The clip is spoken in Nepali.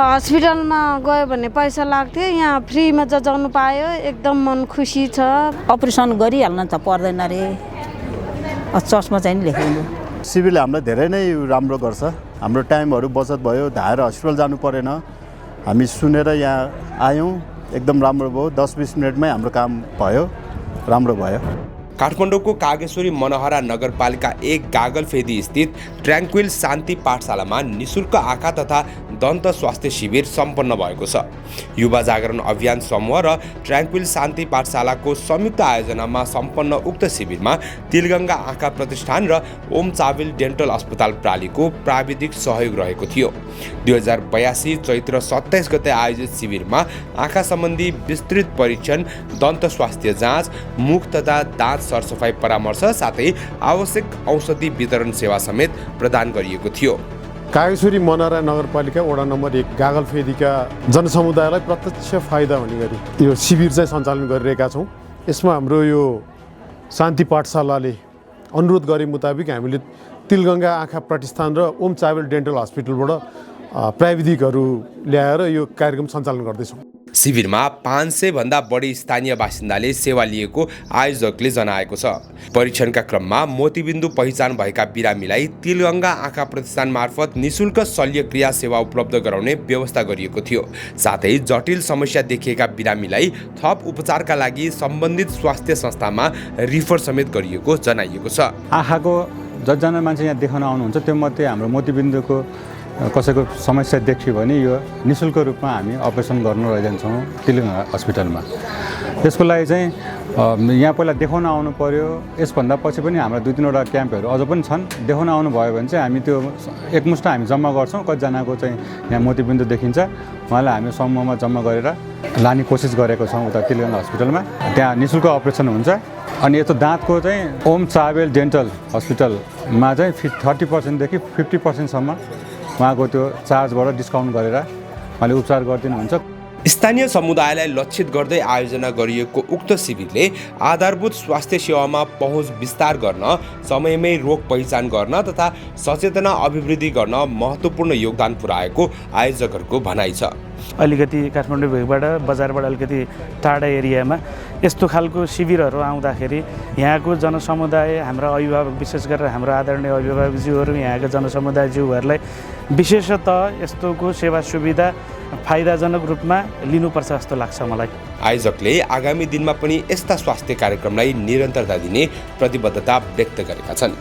हस्पिटलमा गयो भने पैसा लाग्थ्यो, यहाँ फ्रीमा जजाउनु पायो, एकदम मन खुसी छ। अपरेसन गरिहाल्न त पर्दैन रे, चर्चमा चाहिँ नि लेखेको। सिभिलले हामीलाई धेरै नै राम्रो गर्छ, हाम्रो टाइमहरू बचत भयो, धाएर हस्पिटल जानु परेन। हामी सुनेर यहाँ आयौँ, एकदम राम्रो भयो, 10-20 मिनटमै हाम्रो काम भयो, राम्रो भयो। काठमाडौँको कागेश्वरी मनोहरा नगरपालिका 1 गागलफेदी स्थित ट्र्याङ्क्विल शान्ति पाठशालामा निशुल्क आँखा तथा दन्त स्वास्थ्य शिविर सम्पन्न भएको छ। युवा जागरण अभियान समूह र ट्र्याङ्क्विल शान्ति पाठशालाको संयुक्त आयोजनामा सम्पन्न उक्त शिविरमा तिलगङ्गा आँखा प्रतिष्ठान र ओम चाविल डेन्टल अस्पताल प्रालीको प्राविधिक सहयोग रहेको थियो। 2082 चैत्र 27 गते आयोजित शिविरमा आँखा सम्बन्धी विस्तृत परीक्षण, दन्त स्वास्थ्य जाँच, मुख तथा दाँत सरसफाई परामर्श साथै आवश्यक औषधि वितरण सेवा समेत प्रदान गरिएको थियो। कागेश्वरी मनोहरा नगरपालिका वडा नम्बर 1 गागलफेदीका जनसमुदायलाई प्रत्यक्ष फाइदा हुने गरी यो शिविर चाहिँ सञ्चालन गरिरहेका छौँ। यसमा हाम्रो यो शान्ति पाठशालाले अनुरोध गरे मुताबिक हामीले तिलगङ्गा आँखा प्रतिष्ठान र ओम चाविल डेन्टल हस्पिटलबाट प्राविधिकहरू ल्याएर यो कार्यक्रम सञ्चालन गर्दैछौँ। शिविरमा 500 भन्दा बढी स्थानीय बासिन्दाले सेवा लिएको आयोजकले जनाएको छ। परीक्षणका क्रममा मोतीबिन्दु पहिचान भएका बिरामीलाई तिलगङ्गा आँखा प्रतिष्ठान मार्फत निशुल्क शल्यक्रिया सेवा उपलब्ध गराउने व्यवस्था गरिएको थियो। साथै जटिल समस्या देखिएका बिरामीलाई थप उपचारका लागि सम्बन्धित स्वास्थ्य संस्थामा रिफर समेत गरिएको जनाइएको छ। आँखाको जसजना मान्छे यहाँ देखाउन आउनुहुन्छ त्यो मध्ये हाम्रो मोतीबिन्दुको कसैको समस्या देखियो भने यो निशुल्क रूपमा हामी अपरेसन गर्न लैजान्छौँ तिलगङ्गा हस्पिटलमा। त्यसको लागि चाहिँ यहाँ पहिला देखाउन आउनु पर्यो। यसभन्दा पछि पनि हाम्रो 2-3वटा क्याम्पहरू अझ पनि छन्। देखाउन आउनु भयो भने चाहिँ हामी त्यो एकमुष्ट हामी जम्मा गर्छौँ। कतिजनाको चाहिँ यहाँ मोतीबिन्दु देखिन्छ, उहाँलाई हामी समूहमा जम्मा गरेर लाने कोसिस गरेको छौँ उता तिलगङ्गा हस्पिटलमा। त्यहाँ निशुल्क अपरेसन हुन्छ। अनि यस्तो दाँतको चाहिँ ओम चावेल डेन्टल हस्पिटलमा चाहिँ 30% देखि 50%सम्म उहाँको त्यो चार्जबाट डिस्काउन्ट गरेर उहाँले उपचार गरिदिनुहुन्छ। स्थानीय समुदायलाई लक्षित गर्दै आयोजना गरिएको उक्त शिविरले आधारभूत स्वास्थ्य सेवामा पहुँच विस्तार गर्न, समयमै रोग पहिचान गर्न तथा सचेतना अभिवृद्धि गर्न महत्त्वपूर्ण योगदान पुर्याएको आयोजकहरूको भनाइ छ। अलिकति काठमाडौँ भेगबाट बजारबाट अलिकति टाढा एरियामा यस्तो खालको शिविरहरू आउँदाखेरि यहाँको जनसमुदाय, हाम्रा अभिभावक, विशेष गरेर हाम्रो आदरणीय अभिभावकज्यूहरू, यहाँका जनसमुदायज्यूहरूलाई विशेषतः यस्तोको सेवा सुविधा फाइदाजनक रूपमा लिनुपर्छ जस्तो लाग्छ मलाई। आयोजकले आगामी दिनमा पनि यस्ता स्वास्थ्य कार्यक्रमलाई निरन्तरता दिने प्रतिबद्धता व्यक्त गरेका छन्।